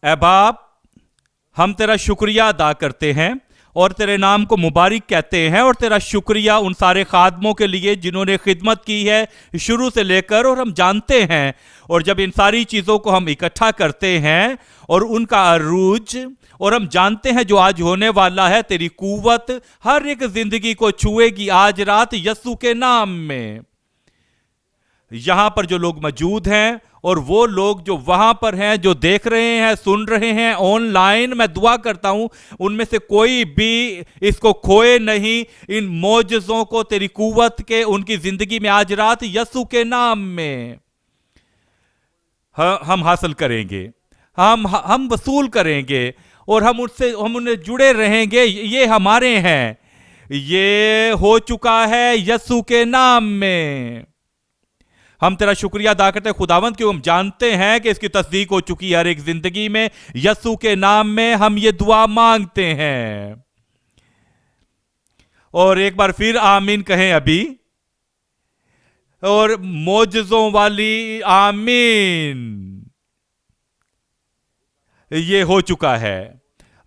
اے باپ، ہم تیرا شکریہ ادا کرتے ہیں اور تیرے نام کو مبارک کہتے ہیں، اور تیرا شکریہ ان سارے خادموں کے لیے جنہوں نے خدمت کی ہے شروع سے لے کر، اور ہم جانتے ہیں، اور جب ان ساری چیزوں کو ہم اکٹھا کرتے ہیں اور ان کا عروج، اور ہم جانتے ہیں جو آج ہونے والا ہے، تیری قوت ہر ایک زندگی کو چھوئے گی آج رات یسوع کے نام میں۔ یہاں پر جو لوگ موجود ہیں اور وہ لوگ جو وہاں پر ہیں، جو دیکھ رہے ہیں، سن رہے ہیں آن لائن، میں دعا کرتا ہوں ان میں سے کوئی بھی اس کو کھوئے نہیں، ان معجزوں کو تیری قوت کے ان کی زندگی میں آج رات یسوع کے نام میں ہم حاصل کریں گے، ہم وصول کریں گے، اور ہم انہیں جڑے رہیں گے۔ یہ ہمارے ہیں، یہ ہو چکا ہے یسوع کے نام میں۔ ہم تیرا شکریہ ادا کرتے ہیں خداوند، کیوں ہم جانتے ہیں کہ اس کی تصدیق ہو چکی ہے ہر ایک زندگی میں۔ یسوع کے نام میں ہم یہ دعا مانگتے ہیں، اور ایک بار پھر آمین کہیں ابھی، اور معجزوں والی آمین۔ یہ ہو چکا ہے،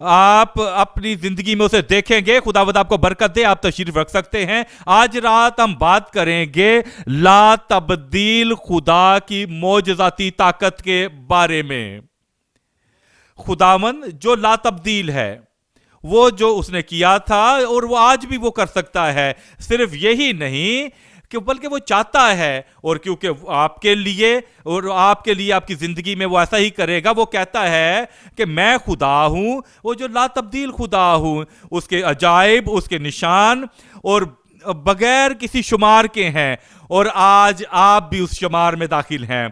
آپ اپنی زندگی میں اسے دیکھیں گے۔ خداوند آپ کو برکت دے، آپ تشریف رکھ سکتے ہیں۔ آج رات ہم بات کریں گے لا تبدیل خدا کی معجزاتی طاقت کے بارے میں۔ خداوند جو لا تبدیل ہے، وہ جو اس نے کیا تھا اور وہ آج بھی وہ کر سکتا ہے۔ صرف یہی نہیں کہ بلکہ وہ چاہتا ہے، اور کیونکہ آپ کے لیے اور آپ کے لیے آپ کی زندگی میں وہ ایسا ہی کرے گا۔ وہ کہتا ہے کہ میں خدا ہوں، وہ جو لا تبدیل خدا ہوں، اس کے عجائب، اس کے نشان اور بغیر کسی شمار کے ہیں، اور آج آپ بھی اس شمار میں داخل ہیں۔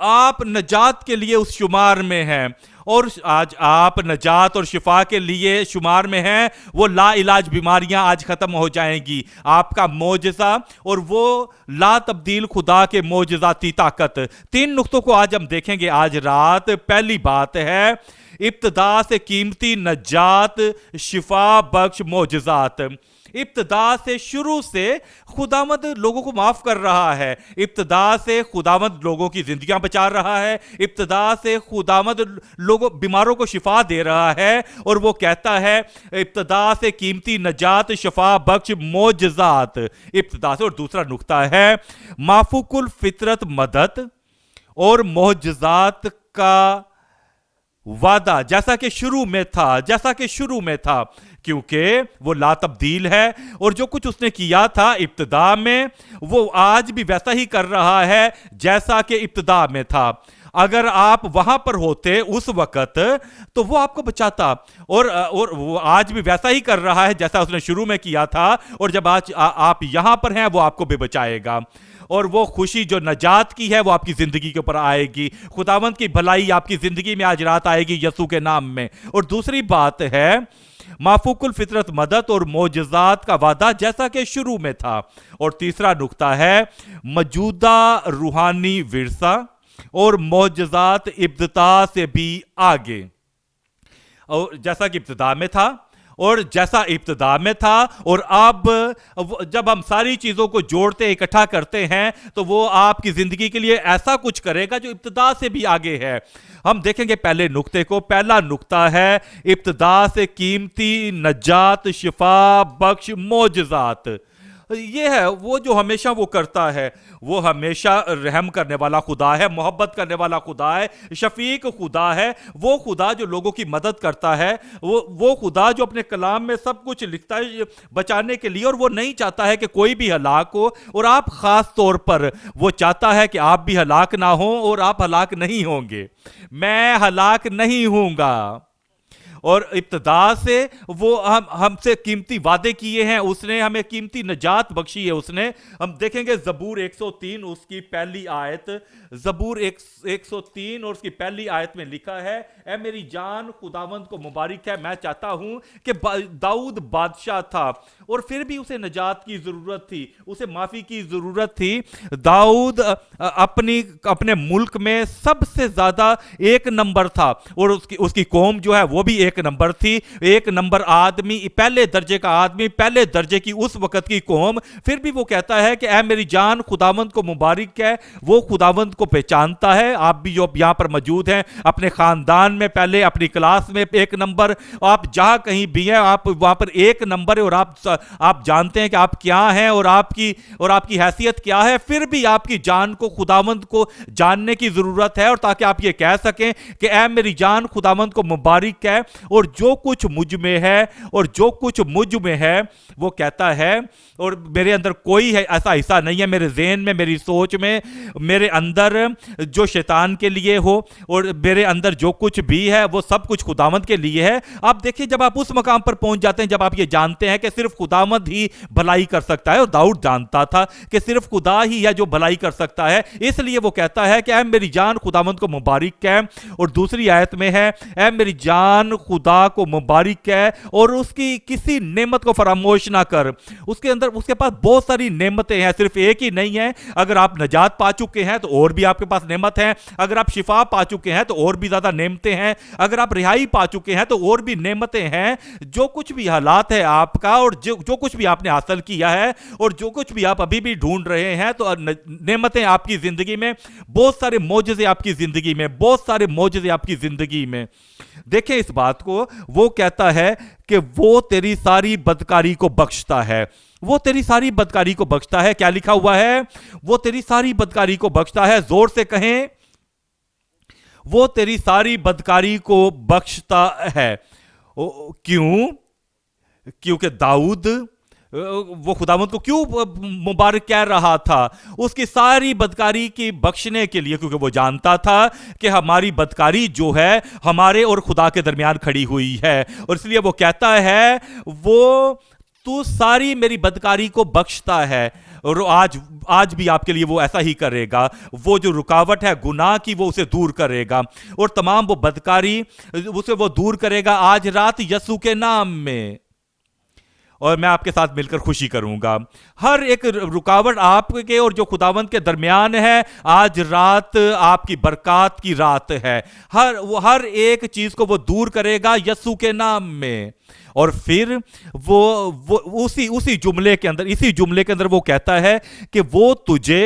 آپ نجات کے لیے اس شمار میں ہیں، اور آج آپ نجات اور شفا کے لیے شمار میں ہیں۔ وہ لا علاج بیماریاں آج ختم ہو جائیں گی۔ آپ کا معجزہ اور وہ لا تبدیل خدا کے معجزاتی طاقت۔ 3 نقطوں کو آج ہم دیکھیں گے آج رات۔ پہلی بات ہے ابتدا سے قیمتی نجات، شفا بخش معجزات۔ ابتدا سے، شروع سے خداوند لوگوں کو معاف کر رہا ہے۔ ابتدا سے خداوند لوگوں کی زندگیاں بچا رہا ہے۔ ابتدا سے خداوند بیماروں کو شفا دے رہا ہے، اور وہ کہتا ہے ابتدا سے قیمتی نجات، شفا بخش معجزات۔ ابتدا سے۔ اور دوسرا نقطہ ہے مافوق الفطرت مدد اور معجزات کا وعدہ، جیسا کہ شروع میں تھا، کیونکہ وہ لا تبدیل ہے، اور جو کچھ اس نے کیا تھا ابتدا میں، وہ آج بھی ویسا ہی کر رہا ہے جیسا کہ ابتدا میں تھا۔ اگر آپ وہاں پر ہوتے اس وقت تو وہ آپ کو بچاتا، اور وہ آج بھی ویسا ہی کر رہا ہے جیسا اس نے شروع میں کیا تھا، اور جب آج آپ یہاں پر ہیں وہ آپ کو بھی بچائے گا، اور وہ خوشی جو نجات کی ہے وہ آپ کی زندگی کے اوپر آئے گی۔ خداوند کی بھلائی آپ کی زندگی میں آج رات آئے گی یسوع کے نام میں۔ اور دوسری بات ہے مافوق الفطرت مدد اور معجزات کا وعدہ، جیسا کہ شروع میں تھا۔ اور تیسرا نقطہ ہے موجودہ روحانی ورثہ اور معجزات ابتدا سے بھی آگے، اور جیسا کہ ابتدا میں تھا، اور اب جب ہم ساری چیزوں کو جوڑتے اکٹھا کرتے ہیں تو وہ آپ کی زندگی کے لیے ایسا کچھ کرے گا جو ابتدا سے بھی آگے ہے۔ ہم دیکھیں گے پہلے نقطے کو۔ پہلا نقطہ ہے ابتدا سے قیمتی نجات، شفا بخش معجزات۔ یہ ہے وہ جو ہمیشہ وہ کرتا ہے، وہ ہمیشہ رحم کرنے والا خدا ہے، محبت کرنے والا خدا ہے، شفیق خدا ہے، وہ خدا جو لوگوں کی مدد کرتا ہے، وہ خدا جو اپنے کلام میں سب کچھ لکھتا ہے بچانے کے لیے، اور وہ نہیں چاہتا ہے کہ کوئی بھی ہلاک ہو، اور آپ خاص طور پر وہ چاہتا ہے کہ آپ بھی ہلاک نہ ہوں، اور آپ ہلاک نہیں ہوں گے۔ میں ہلاک نہیں ہوں گا۔ اور ابتدا سے وہ ہم سے قیمتی وعدے کیے ہیں، اس نے ہمیں قیمتی نجات بخشی ہے۔ اس نے، ہم دیکھیں گے زبور 103 اس کی پہلی آیت، زبور 103 اور اس کی پہلی آیت میں لکھا ہے، اے میری جان خداوند کو مبارک ہے۔ میں چاہتا ہوں کہ داؤد بادشاہ تھا اور پھر بھی اسے نجات کی ضرورت تھی، اسے معافی کی ضرورت تھی۔ داؤد اپنے ملک میں سب سے زیادہ 1 نمبر تھا، اور اس کی قوم جو ہے وہ بھی 1 एक नंबर थी, एक नंबर आदमी, पहले दर्जे का आदमी, पहले दर्जे की उस वक्त की कौम, फिर भी वो कहता है कि ऐ मेरी जान खुदावंद को मुबारक है। वो खुदावंद को पहचानता है। आप भी जो यहाँ पर मौजूद हैं, अपने खानदान में पहले, अपनी क्लास में एक नंबर, आप जहाँ कहीं भी हैं आप वहाँ पर एक नंबर है, और आप जानते हैं कि आप क्या हैं और आपकी हैसियत क्या है। फिर भी आपकी जान को खुदावंद को जानने की जरूरत है, और ताकि आप ये कह सकें कि ऐ मेरी जान खुदावंद को मुबारक है, और जो कुछ मुझ में है, और जो कुछ मुझ में है, वो कहता है, और मेरे अंदर कोई है ऐसा हिस्सा नहीं है, मेरे ज़हन में, मेरी सोच में, मेरे अंदर जो शैतान के लिए हो, और मेरे अंदर जो कुछ भी है वो सब कुछ खुदावंद के लिए है। आप देखिए, जब आप उस मकाम पर पहुंच जाते हैं, जब आप ये जानते हैं कि सिर्फ खुदावंद ही भलाई कर सकता है, और दाऊद जानता था कि सिर्फ खुदा ही है जो भलाई कर सकता है, इसलिए वो कहता है कि ऐ मेरी जान खुदावंद को मुबारक है। और दूसरी आयत में है, ऐ मेरी जान खुदा को मुबारक है और उसकी किसी नेमत को फरामोश ना कर। उसके अंदर, उसके पास बहुत सारी नेमतें हैं, सिर्फ एक ही नहीं है। अगर आप नजात पा चुके हैं तो और भी आपके पास नेमत है, अगर आप शिफा पा चुके हैं तो और भी ज्यादा नेमतें हैं, अगर आप रिहाई पा चुके हैं तो और भी नेमतें हैं। जो कुछ भी हालात है आपका, और जो कुछ भी आपने हासिल किया है, और जो कुछ भी आप अभी भी ढूंढ रहे हैं, तो नेमतें आपकी जिंदगी में, बहुत सारे मौजज़े आपकी जिंदगी में, बहुत सारे मौजज़े आपकी जिंदगी में। देखें इस बात को, वो कहता है कि वो तेरी सारी बदकारी को बख्शता है। वो तेरी सारी बदकारी को बख्शता है। क्या लिखा हुआ है? वो तेरी सारी बदकारी को बख्शता है। जोर से कहें, वो तेरी सारी बदकारी को बख्शता है। क्यों? क्योंकि दाऊद वो खुदावंद को क्यों मुबारक कह रहा था? उसकी सारी बदकारी की बख्शने के लिए, क्योंकि वो जानता था कि हमारी बदकारी जो है हमारे और खुदा के दरमियान खड़ी हुई है, और इसलिए वो कहता है, वो तू सारी मेरी बदकारी को बख्शता है। और आज भी आपके लिए वो ऐसा ही करेगा। वो जो रुकावट है गुनाह की, वो उसे दूर करेगा, और तमाम वो बदकारी उसे वो दूर करेगा आज रात यीशु के नाम में। और मैं आपके साथ मिलकर खुशी करूंगा। हर एक रुकावट आपके और जो खुदावंद के दरमियान है, आज रात आपकी बरकत की रात है। हर एक चीज को वो दूर करेगा यीशु के नाम में। और फिर वो उसी जुमले के अंदर, इसी जुमले के अंदर वो कहता है कि वो तुझे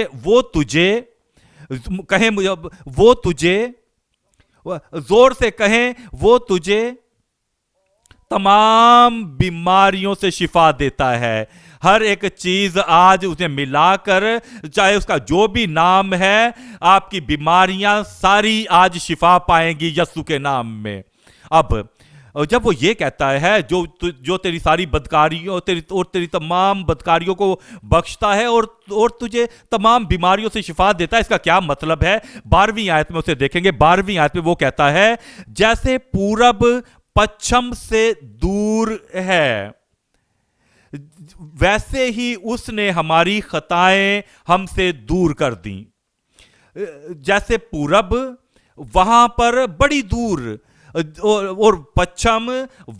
कहें, वो तुझे, जोर से कहें, वो तुझे तमाम बीमारियों से शिफा देता है। हर एक चीज आज उसे मिलाकर, चाहे उसका जो भी नाम है, आपकी बीमारियां सारी आज शिफा पाएंगी यीशु के नाम में। अब जब वो ये कहता है, जो तेरी सारी बदकारियों, तेरी तमाम बदकारियों को बख्शता है और तुझे तमाम बीमारियों से शिफा देता है, इसका क्या मतलब है? 12वीं आयत में उसे देखेंगे। 12वीं आयत में वो कहता है, जैसे पूरब पश्चिम से दूर है, वैसे ही उसने हमारी खताएं हमसे दूर कर दी। जैसे पूरब वहां पर बड़ी दूर, और पश्चिम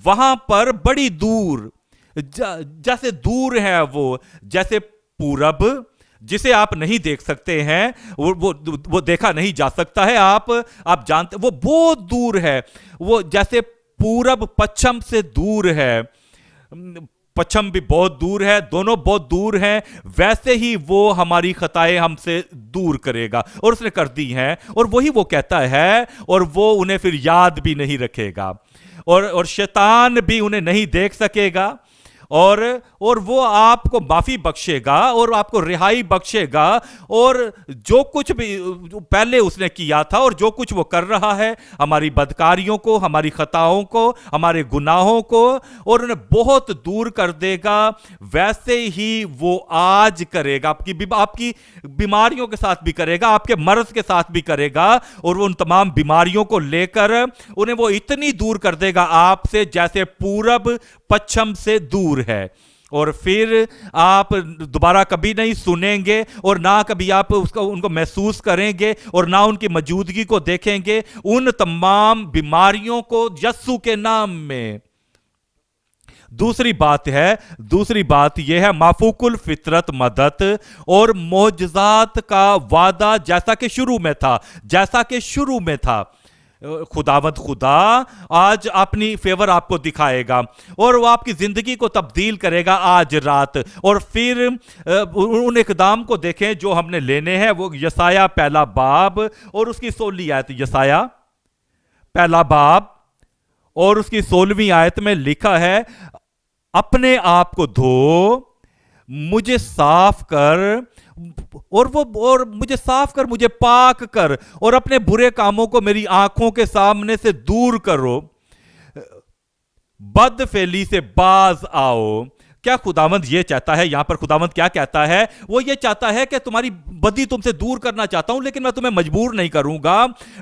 वहां पर बड़ी दूर, जैसे दूर है वो, जैसे पूरब जिसे आप नहीं देख सकते हैं, वो देखा नहीं जा सकता है, आप जानते, वो बहुत दूर है। वो जैसे पूरब पश्चिम से दूर है, पश्चिम भी बहुत दूर है, दोनों बहुत दूर हैं, वैसे ही वो हमारी खताएं हमसे दूर करेगा। और उसने कर दी हैं, और वही वो कहता है, और वो उन्हें फिर याद भी नहीं रखेगा, और शैतान भी उन्हें नहीं देख सकेगा, और वो आपको माफी बख्शेगा और आपको रिहाई बख्शेगा। और जो कुछ भी पहले उसने किया था और जो कुछ वो कर रहा है, हमारी बदकारियों को, हमारी खताओं को, हमारे गुनाहों को, और उन्हें बहुत दूर कर देगा, वैसे ही वो आज करेगा। आपकी बीमारियों के साथ भी करेगा, आपके मर्ज के साथ भी करेगा, और वो उन तमाम बीमारियों को लेकर उन्हें वो इतनी दूर कर देगा आपसे, जैसे पूरब पश्चिम से दूर है। और फिर आप दोबारा कभी नहीं सुनेंगे, और ना कभी आप उनको महसूस करेंगे, और ना उनकी मौजूदगी को देखेंगे, उन तमाम बीमारियों को यीशु के नाम में। दूसरी बात यह है, माफूकुल फितरत मदद और मोजज़ात का वादा जैसा कि शुरू में था। खुदावंद खुदा आज अपनी फेवर आपको दिखाएगा और वो आपकी जिंदगी को तब्दील करेगा आज रात। और फिर उन इकदाम को देखें जो हमने लेने हैं। वो यसाया पहला बाब और उसकी 16वीं आयत, यसाया पहला बाब और उसकी 16वीं आयत में लिखा है, अपने आप को धो, मुझे साफ कर और मुझे साफ कर, मुझे पाक कर और अपने बुरे कामों को मेरी आंखों के सामने से दूर करो, बदफेली से बाज आओ। क्या खुदावंद ये चाहता है? यहां पर खुदावंद क्या कहता है? वो ये चाहता है कि तुम्हारी बदी तुमसे दूर करना चाहता हूं, लेकिन मैं तुम्हें मजबूर नहीं करूंगा।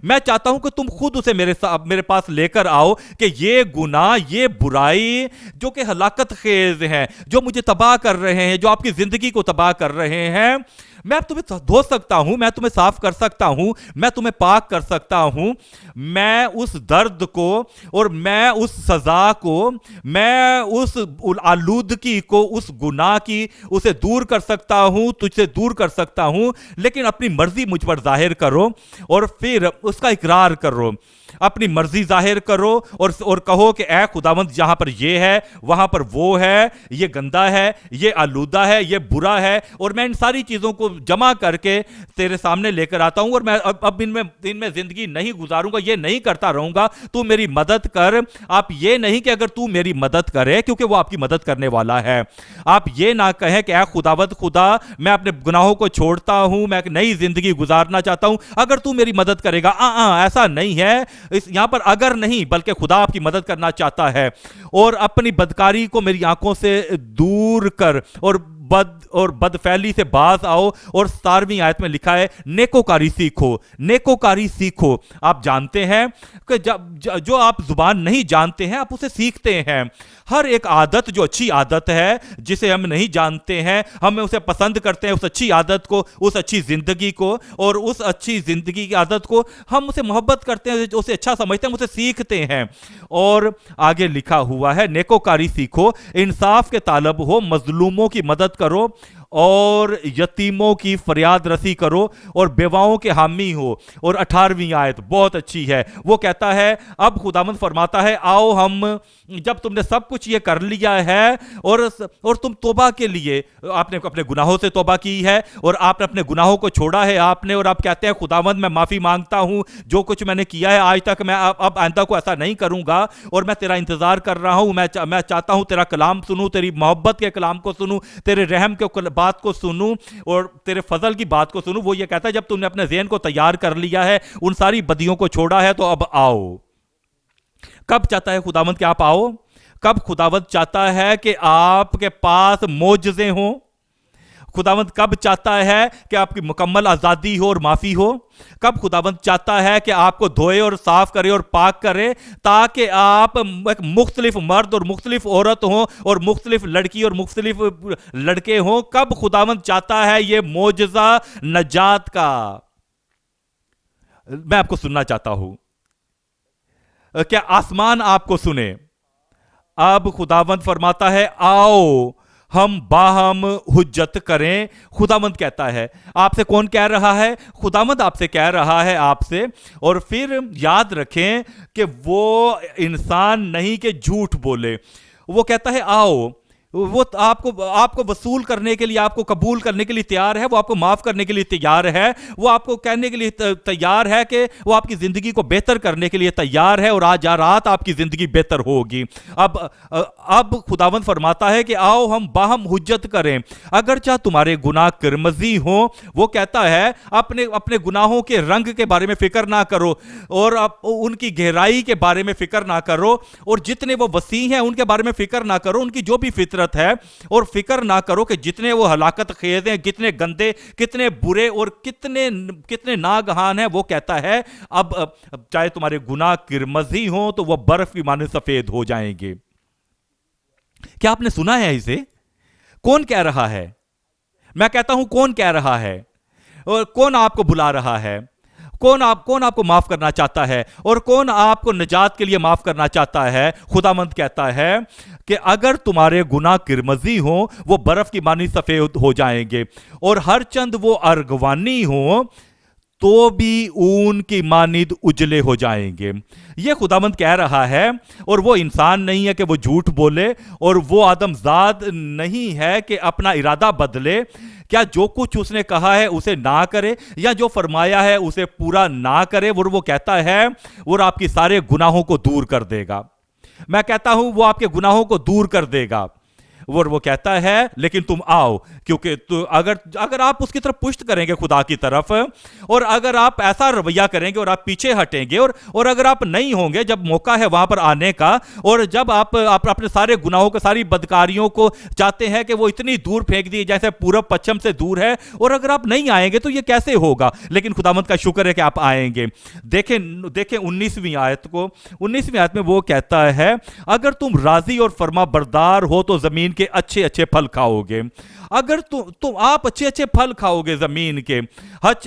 मैं चाहता हूं कि तुम खुद उसे मेरे पास लेकर आओ कि ये गुनाह, ये बुराई जो कि हलाकत खेज हैं, जो मुझे तबाह कर रहे हैं, जो आपकी जिंदगी को तबाह कर रहे हैं, मैं तुम्हें धो सकता हूं, मैं तुम्हें साफ कर सकता हूं, मैं तुम्हें पाक कर सकता हूं। मैं उस दर्द को और मैं उस सजा को, मैं उस आलूदगी को, उस गुनाह की, उसे दूर कर सकता हूं, तुझसे दूर कर सकता हूं। लेकिन अपनी मर्जी मुझ पर जाहिर करो और फिर उसका इकरार करो, अपनी मर्जी जाहिर करो और कहो कि ऐ खुदावंद, जहां पर ये है, वहां पर वो है, ये गंदा है, ये आलूदा है, ये बुरा है, और मैं इन सारी चीजों को जमा करके तेरे सामने लेकर आता हूं और मैं अब इनमें जिंदगी नहीं गुजारूंगा, ये नहीं करता रहूंगा। तू मेरी मदद कर। आप ये नहीं कि अगर तू मेरी मदद करे, क्योंकि वो आपकी मदद करने वाला है, आप ये ना कहें कि ऐ खुदावंद खुदा, मैं अपने गुनाहों को छोड़ता हूं, मैं एक नई जिंदगी गुजारना चाहता हूं, अगर तू मेरी मदद करेगा। ऐसा नहीं है। यहां पर अगर नहीं, बल्कि खुदा आपकी मदद करना चाहता है। और अपनी बदकारी को मेरी आंखों से दूर कर और बदफैली से बाज आओ। और 17वीं आयत में लिखा है, नेकोकारी सीखो, नेकोकारी सीखो। आप जानते हैं कि जो आप जुबान नहीं जानते हैं, आप उसे सीखते हैं। हर एक आदत जो अच्छी आदत है, जिसे हम नहीं जानते हैं, हम उसे पसंद करते हैं, उस अच्छी आदत को, उस अच्छी जिंदगी को, और उस अच्छी जिंदगी की आदत को हम उसे मोहब्बत करते हैं, उसे अच्छा समझते हैं, उसे सीखते हैं। और आगे लिखा हुआ है, नेकोकारी सीखो, इंसाफ के तालब हो, मजलूमों की मदद करो और यतीमों की फरियाद रसी करो और बेवाओं के हामी हो। और 18वीं आयत बहुत अच्छी है। वो कहता है, अब खुदावंद फरमाता है, आओ हम, जब तुमने सब कुछ ये कर लिया है और तुम तौबा के लिए, आपने अपने गुनाहों से तौबा की है और आपने अपने गुनाहों को छोड़ा है आपने, और आप कहते हैं खुदावंद मैं माफी मांगता हूं, जो कुछ मैंने किया है आज तक, मैं अब आइंदा को ऐसा नहीं करूंगा और मैं तेरा इंतजार कर रहा हूं। मैं चाहता हूं तेरा कलाम सुनूं, तेरी मोहब्बत के कलाम को सुनूं, तेरे रहम के बात को सुनूं और तेरे फजल की बात को सुनूं। वो ये कहता है, जब तुमने अपने ज़हन को तैयार कर लिया है, उन सारी बदियों को छोड़ा है, तो अब आओ। कब चाहता है खुदावंद कि आप आओ? कब खुदावंद चाहता है कि आपके पास मोजज़े हों? खुदावंद कब चाहता है कि आपकी मुकम्मल आज़ादी हो और माफ़ी हो? कब खुदावंद चाहता है कि आपको धोए और साफ करे और पाक करे, ताकि आप एक मुख्तलिफ मर्द और मुख्तलिफ औरत हों और मुख्तलिफ लड़की और मुख्तलिफ लड़के हों? कब खुदावंद चाहता है ये मोजज़ा नजात का? मैं आपको सुनना चाहता हूं। क्या आसमान आपको सुने? अब खुदावंद फरमाता है, आओ हम बाहम हुज्जत करें। खुदावंद कहता है। आपसे कौन कह रहा है? खुदावंद आपसे कह रहा है, आपसे। और फिर याद रखें कि वो इंसान नहीं कि झूठ बोले। वो कहता है आओ, वो आपको वसूल करने के लिए, आपको कबूल करने के लिए तैयार है, वो आपको माफ करने के लिए तैयार है, वो आपको कहने के लिए तैयार है कि वो आपकी जिंदगी को बेहतर करने के लिए तैयार है, और आज रात आपकी जिंदगी बेहतर होगी। अब खुदावंद फरमाता है कि आओ हम बाहम हुज्जत करें, अगर चाहे तुम्हारे गुनाह किरमजी हो। वो कहता है अपने गुनाहों के रंग के बारे में फिक्र ना करो और उनकी गहराई के बारे में फिक्र ना करो, और जितने वो वसी हैं उनके बारे में फिक्र ना करो, उनकी जो भी फितरत है, और फिक्र ना करो कि जितने वो हलाकत खेज हैं, कितने गंदे, कितने बुरे और कितने नागहान हैं। वो कहता है अब चाहे तुम्हारे गुनाह किरमजी हो तो वो बर्फ की माने सफेद हो जाएंगे। क्या आपने सुना है इसे? कौन कह रहा है? मैं कहता हूं कौन कह रहा है, और कौन आपको बुला रहा है? कौन आपको माफ करना चाहता है, और कौन आपको निजात के लिए माफ करना चाहता है? खुदावंद कहता है कि अगर तुम्हारे गुनाह किरमजी हो, वो बर्फ की मानी सफेद हो जाएंगे, और हर चंद वो अर्गवानी हो تو بھی اون کی مانند اجلے ہو جائیں گے. یہ خداوند کہہ رہا ہے. اور وہ انسان نہیں ہے کہ وہ جھوٹ بولے, اور وہ آدم زاد نہیں ہے کہ اپنا ارادہ بدلے. کیا جو کچھ اس نے کہا ہے اسے نہ کرے, یا جو فرمایا ہے اسے پورا نہ کرے؟ وہ کہتا ہے وہ آپ کی سارے گناہوں کو دور کر دے گا. میں کہتا ہوں وہ آپ کے گناہوں کو دور کر دے گا. وہ کہتا ہے لیکن تم آؤ, کیونکہ اگر آپ اس کی طرف پشت کریں گے خدا کی طرف, اور اگر آپ ایسا رویہ کریں گے اور آپ پیچھے ہٹیں گے, اور اگر آپ نہیں ہوں گے جب موقع ہے وہاں پر آنے کا, اور جب آپ اپنے سارے گناہوں کو, ساری بدکاریوں کو چاہتے ہیں کہ وہ اتنی دور پھینک دی جیسے پورب پچھم سے دور ہے, اور اگر آپ نہیں آئیں گے تو یہ کیسے ہوگا؟ لیکن خداوند کا شکر ہے کہ آپ آئیں گے. دیکھیں 19ویں آیت کو. 19ویں آیت میں وہ کہتا ہے اگر تم راضی اور فرما بردار ہو تو زمین کے اچھے اچھے پھل کھاؤ گے. اگر تم آپ اچھے اچھے پھل کھاؤ گے زمین کے,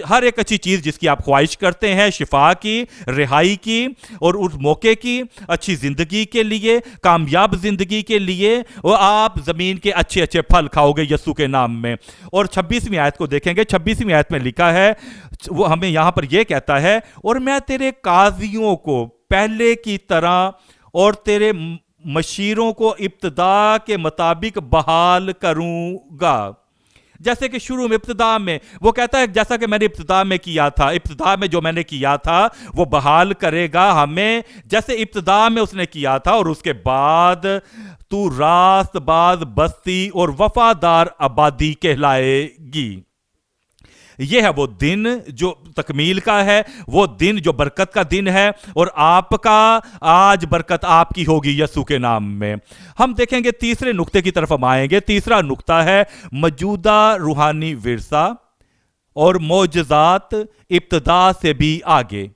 ہر ایک اچھی چیز جس کی آپ خواہش کرتے ہیں, شفا کی, رہائی کی, اور اس موقع کی, اچھی زندگی کے لیے, کامیاب زندگی کے لیے, اور آپ زمین کے اچھے اچھے پھل کھاؤ گے یسوع کے نام میں. اور 26ویں آیت کو دیکھیں گے. 26ویں آیت میں لکھا ہے, وہ ہمیں یہاں پر یہ کہتا ہے اور میں تیرے قاضیوں کو پہلے کی طرح اور تیرے مشیروں کو ابتدا کے مطابق بحال کروں گا. جیسے کہ شروع میں ابتدا میں وہ کہتا ہے جیسا کہ میں نے ابتدا میں کیا تھا, ابتدا میں جو میں نے کیا تھا وہ بحال کرے گا ہمیں جیسے ابتدا میں اس نے کیا تھا. اور اس کے بعد تو راست باز بستی اور وفادار آبادی کہلائے گی. یہ ہے وہ دن جو تکمیل کا ہے, وہ دن جو برکت کا دن ہے, اور آپ کا آج برکت آپ کی ہوگی یسوع کے نام میں. ہم دیکھیں گے تیسرے نقطے کی طرف ہم آئیں گے. تیسرا نقطہ ہے موجودہ روحانی ورثہ اور معجزات ابتدا سے بھی آگے.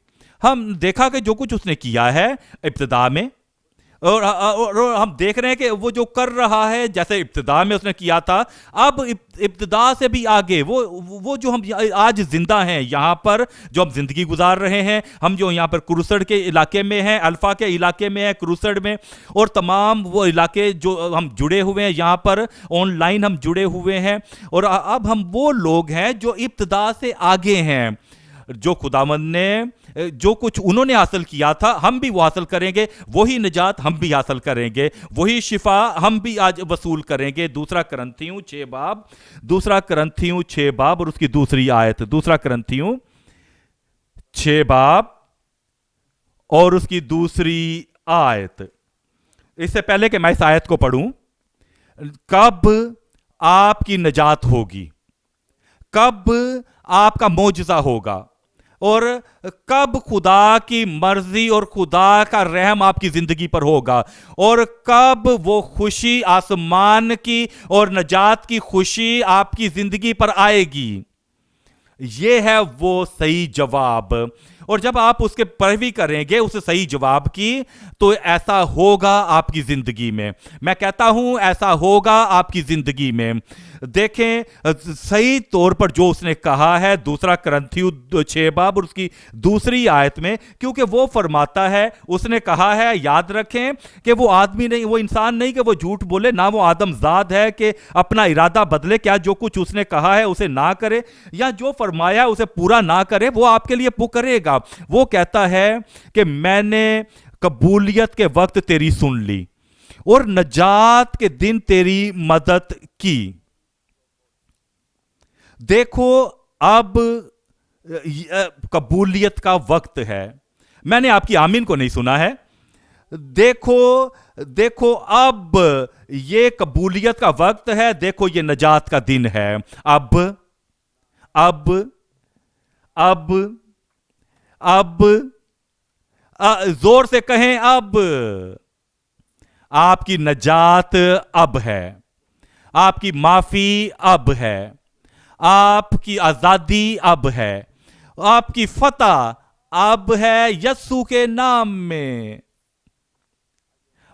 ہم دیکھا کہ جو کچھ اس نے کیا ہے ابتدا میں, اور ہم دیکھ رہے ہیں کہ وہ جو کر رہا ہے جیسے ابتدا میں اس نے کیا تھا, اب ابتدا سے بھی آگے وہ جو ہم آج زندہ ہیں یہاں پر, جو ہم زندگی گزار رہے ہیں, ہم جو یہاں پر کروسڑ کے علاقے میں ہیں, الفا کے علاقے میں ہیں, کروسڑ میں, اور تمام وہ علاقے جو ہم جڑے ہوئے ہیں یہاں پر آن لائن ہم جڑے ہوئے ہیں, اور اب ہم وہ لوگ ہیں جو ابتدا سے آگے ہیں. جو خداوند نے جو کچھ انہوں نے حاصل کیا تھا ہم بھی وہ حاصل کریں گے, وہی نجات ہم بھی حاصل کریں گے, وہی شفا ہم بھی آج وصول کریں گے. دوسرا کرنتھیوں 6 باب اور اس کی دوسری آیت. دوسرا کرنتھیوں 6 باب اور اس کی دوسری آیت. اس سے پہلے کہ میں اس آیت کو پڑھوں, کب آپ کی نجات ہوگی, کب آپ کا معجزہ ہوگا, اور کب خدا کی مرضی اور خدا کا رحم آپ کی زندگی پر ہوگا, اور کب وہ خوشی آسمان کی اور نجات کی خوشی آپ کی زندگی پر آئے گی. یہ ہے وہ صحیح جواب. اور جب آپ اس کے پیروی کریں گے اس صحیح جواب کی, تو ایسا ہوگا آپ کی زندگی میں. میں کہتا ہوں ایسا ہوگا آپ کی زندگی میں. دیکھیں صحیح طور پر جو اس نے کہا ہے دوسرا کرنتھیوں 6 باب اور اس کی دوسری آیت میں, کیونکہ وہ فرماتا ہے, اس نے کہا ہے, یاد رکھیں کہ وہ آدمی نہیں, وہ انسان نہیں کہ وہ جھوٹ بولے, نہ وہ آدم زاد ہے کہ اپنا ارادہ بدلے. کیا جو کچھ اس نے کہا ہے اسے نہ کرے, یا جو فرمایا اسے پورا نہ کرے, وہ آپ کے لیے پکارے گا. وہ کہتا ہے کہ میں نے قبولیت کے وقت تیری سن لی اور نجات کے دن تیری مدد کی. دیکھو اب قبولیت کا وقت ہے. میں نے آپ کی آمین کو نہیں سنا ہے. دیکھو اب یہ قبولیت کا وقت ہے. دیکھو یہ نجات کا دن ہے. اب زور سے کہیں, اب آپ کی نجات اب ہے, آپ کی معافی اب ہے, آپ کی آزادی اب ہے, آپ کی فتح اب ہے یسوع کے نام میں.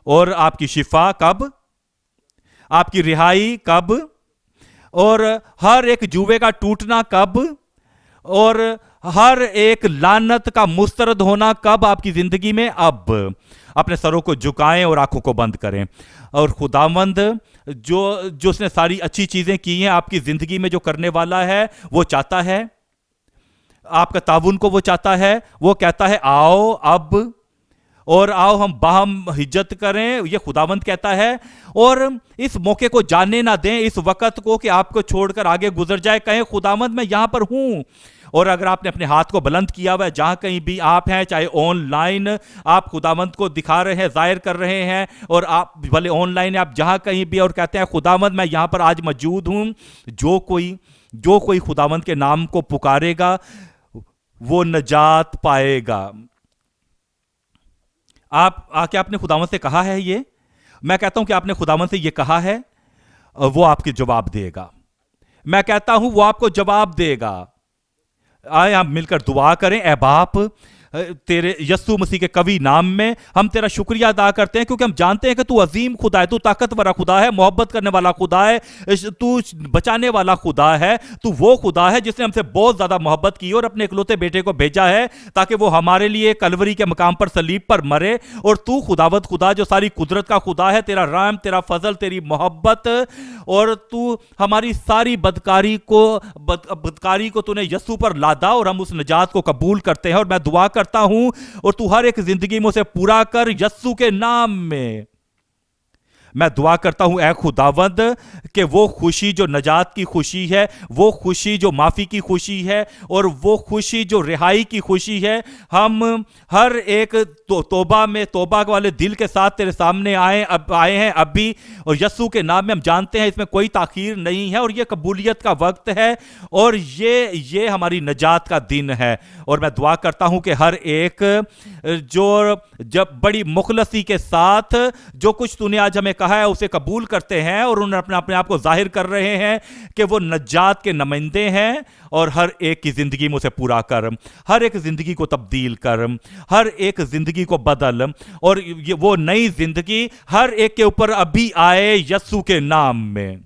اور آپ کی شفا کب, آپ کی رہائی کب, اور ہر ایک جوے کا ٹوٹنا کب, اور ہر ایک لعنت کا مسترد ہونا کب آپ کی زندگی میں. اب اپنے سروں کو جھکائیں اور آنکھوں کو بند کریں. اور خداوند جو اس نے ساری اچھی چیزیں کی ہیں آپ کی زندگی میں, جو کرنے والا ہے, وہ چاہتا ہے आपका ताउन को वो चाहता है। वो कहता है आओ अब, और आओ हम बाहम हिज्जत करें, ये खुदावंद कहता है। और इस मौके को जानने ना दें, इस वक्त को, कि आपको छोड़कर आगे गुजर जाए। कहें खुदावंद मैं यहां पर हूं। और अगर आपने अपने हाथ को बुलंद किया हुआ है, जहां कहीं भी आप हैं, चाहे ऑनलाइन आप खुदावंद को दिखा रहे हैं, जाहिर कर रहे हैं, और आप भले ऑनलाइन आप जहां कहीं भी और कहते हैं खुदावंद मैं यहां पर आज मौजूद हूं। जो कोई खुदावंद के नाम को पुकारेगा वो नजात पाएगा। क्या आपने खुदावंद से कहा है ये? मैं कहता हूं कि आपने खुदावंद से ये कहा है, वो आपके जवाब देगा। मैं कहता हूं वो आपको जवाब देगा। आए हम मिलकर दुआ करें। ऐ बाप, तेरे यस्सु मसीह के कवि नाम में हम तेरा शुक्रिया अदा करते हैं, क्योंकि हम जानते हैं कि तू अजीम खुदा है, तू ताकतवर खुदा है, मोहब्बत करने वाला खुदा है, तू बचाने वाला खुदा है। तू वो खुदा है जिसने हमसे बहुत ज्यादा मोहब्बत की और अपने इकलौते बेटे को भेजा है ताकि वो हमारे लिए कलवरी के मकाम पर सलीब पर मरे। और तू खुदावत खुदा जो सारी कुदरत का खुदा है, तेरा राम, तेरा फजल, तेरी मोहब्बत, और तू हमारी सारी बदकारी को तूने यस्सु पर लादा, और हम उस निजात को कबूल करते हैं। और मैं दुआ करता हूं और तू हर एक जिंदगी में उसे पूरा कर यस्सु के नाम में। मैं दुआ करता हूं ऐ खुदावंद कि वो खुशी जो नजात की खुशी है, वो खुशी जो माफी की खुशी है, और वो खुशी जो रिहाई की खुशी है, हम हर एक तौबा वाले दिल के साथ तेरे सामने आए हैं अभी। और यस्सु के नाम में हम जानते हैं इसमें कोई ताखीर नहीं है, और ये कबूलियत का वक्त है, और ये हमारी नजात का दिन है। और मैं दुआ करता हूं कि हर एक जब बड़ी मुखलसी के साथ जो कुछ तूने आज हमें कहा है उसे कबूल करते हैं, और उन्हें अपने आप को जाहिर कर रहे हैं कि वो नजात के नुमाइंदे हैं। और हर एक की जिंदगी में उसे पूरा कर, हर एक जिंदगी को तब्दील कर, हर एक जिंदगी को बदल, और वो नई जिंदगी हर एक के ऊपर अभी आए यस्सु के नाम में।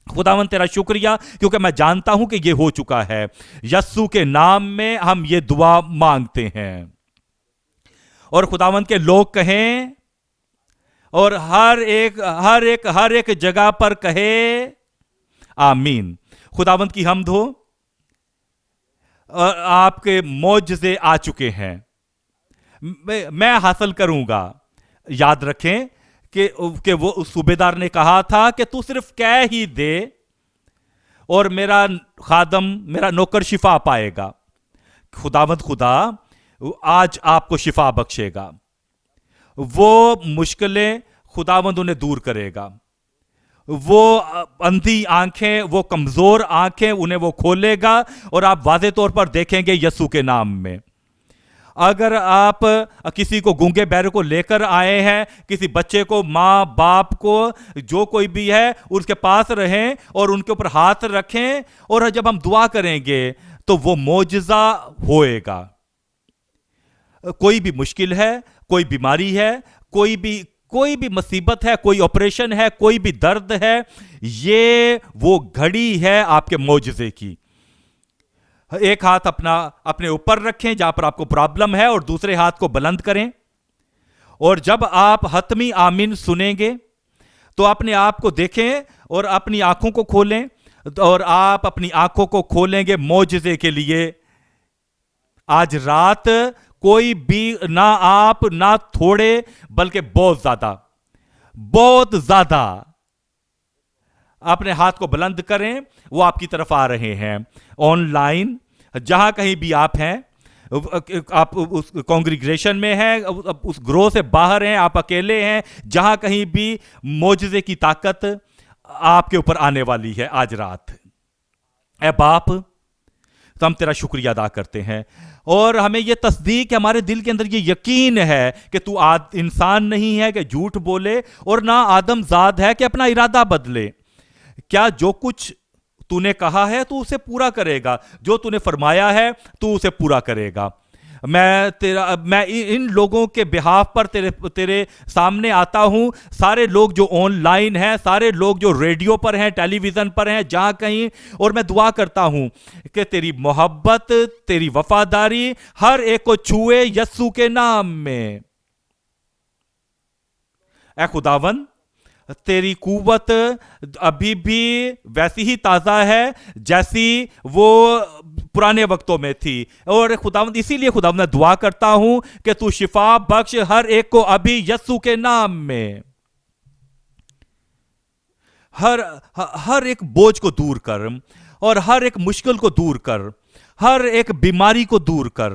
खुदावन तेरा शुक्रिया, क्योंकि मैं जानता हूं कि ये हो चुका है। यस्सु के नाम में हम ये दुआ मांगते हैं। और खुदावन के लोग कहें, और हर एक जगह पर कहे आमीन। खुदावंत की हमद हो। और आपके मौजज़े आ चुके हैं, मैं हासिल करूंगा। याद रखें कि वो उस सूबेदार ने कहा था कि तू सिर्फ कह ही दे और मेरा खादम, मेरा नौकर शिफा पाएगा। खुदावंत खुदा आज आपको शिफा बख्शेगा। वो मुश्किलें खुदावंद उन्हें दूर करेगा। वो अंधी आंखें, वो कमजोर आंखें, उन्हें वो खोलेगा, और आप वाज़े तौर पर देखेंगे यस्सु के नाम में। अगर आप किसी को गूंगे बहरे को लेकर आए हैं, किसी बच्चे को, माँ बाप को, जो कोई भी है उसके पास रहें और उनके ऊपर हाथ रखें, और जब हम दुआ करेंगे तो वो मौजज़ा होएगा। कोई भी मुश्किल है, कोई बीमारी है, कोई भी मुसीबत है, कोई ऑपरेशन है, कोई भी दर्द है, ये वो घड़ी है आपके मौजज़े की। एक हाथ अपने ऊपर रखें जहां पर आपको प्रॉब्लम है, और दूसरे हाथ को बुलंद करें। और जब आप हतमी आमीन सुनेंगे तो अपने आप को देखें और अपनी आंखों को खोलें, और आप अपनी आंखों को खोलेंगे मौजज़े के लिए। आज रात कोई भी, ना आप ना थोड़े, बल्कि बहुत ज्यादा अपने हाथ को बुलंद करें। वो आपकी तरफ आ रहे हैं। ऑनलाइन जहां कहीं भी आप हैं, आप उस कांग्रीगेशन में हैं, उस ग्रोह से बाहर हैं, आप अकेले हैं, जहां कहीं भी मौजज़े की ताकत आपके ऊपर आने वाली है आज रात। ऐ बाप, तो हम तेरा शुक्रिया अदा करते हैं, और हमें यह तस्दीक है, हमारे दिल के अंदर ये यकीन है कि तू इंसान नहीं है कि झूठ बोले, और ना आदमजाद है कि अपना इरादा बदले। क्या जो कुछ तूने कहा है तू उसे पूरा करेगा, जो तूने फरमाया है तू उसे पूरा करेगा। मैं इन लोगों के बिहाफ पर तेरे सामने आता हूं, सारे लोग जो ऑनलाइन हैं, सारे लोग जो रेडियो पर हैं, टेलीविजन पर हैं, जहां कहीं, और मैं दुआ करता हूं कि तेरी मोहब्बत, तेरी वफादारी हर एक को छुए यस्सु के नाम में। ऐ खुदावन, تیری قوت ابھی بھی ویسی ہی تازہ ہے جیسی وہ پرانے وقتوں میں تھی. اور خداوند اسی لیے خداوند میں دعا کرتا ہوں کہ تو شفا بخش ہر ایک کو ابھی یسوع کے نام میں. ہر ایک بوجھ کو دور کر اور ہر ایک مشکل کو دور کر, ہر ایک بیماری کو دور کر,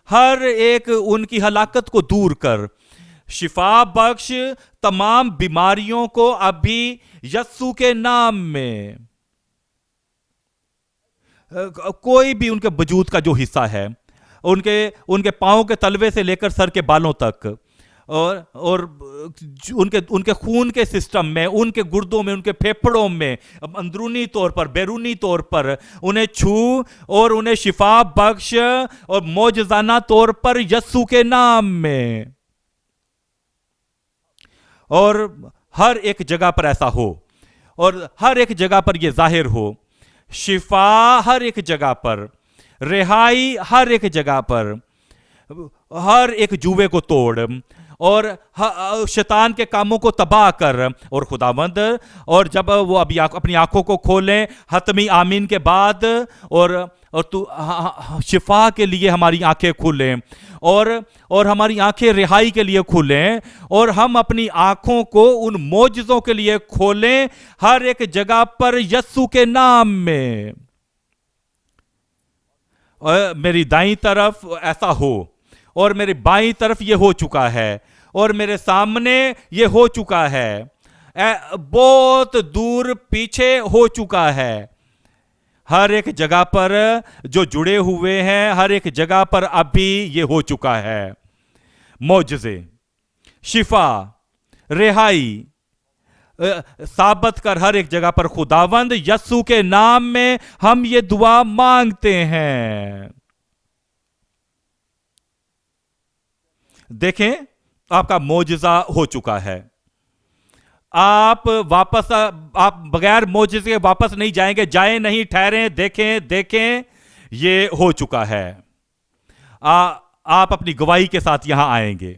ہر ایک ان کی ہلاکت کو دور کر. شفا بخش تمام بیماریوں کو ابھی یسوع کے نام میں. کوئی بھی ان کے وجود کا جو حصہ ہے, ان کے پاؤں کے تلوے سے لے کر سر کے بالوں تک, اور ان کے خون کے سسٹم میں, ان کے گردوں میں, ان کے پھیپھڑوں میں, اندرونی طور پر بیرونی طور پر انہیں چھو اور انہیں شفا بخش اور معجزانہ طور پر یسوع کے نام میں. اور ہر ایک جگہ پر ایسا ہو, اور ہر ایک جگہ پر یہ ظاہر ہو. شفا ہر ایک جگہ پر, رہائی ہر ایک جگہ پر, ہر ایک جوے کو توڑ اور شیطان کے کاموں کو تباہ کر. اور خداوند, اور جب وہ ابھی اپنی آنکھوں کو کھولیں حتمی آمین کے بعد, اور تو شفا کے لیے ہماری آنکھیں کھولیں, اور ہماری آنکھیں رہائی کے لیے کھولیں, اور ہم اپنی آنکھوں کو ان معجزوں کے لیے کھولیں ہر ایک جگہ پر یسوع کے نام میں. میری دائیں طرف ایسا ہو, اور میری بائیں طرف یہ ہو چکا ہے, اور میرے سامنے یہ ہو چکا ہے, بہت دور پیچھے ہو چکا ہے. ہر ایک جگہ پر جو جڑے ہوئے ہیں, ہر ایک جگہ پر ابھی یہ ہو چکا ہے. معجزے, شفا, رہائی ثابت کر ہر ایک جگہ پر خداوند. یسوع کے نام میں ہم یہ دعا مانگتے ہیں. دیکھیں, آپ کا معجزہ ہو چکا ہے. آپ بغیر معجزے کے واپس نہیں جائیں گے. جائیں نہیں, ٹھہریں, دیکھیں, یہ ہو چکا ہے. آپ اپنی گواہی کے ساتھ یہاں آئیں گے.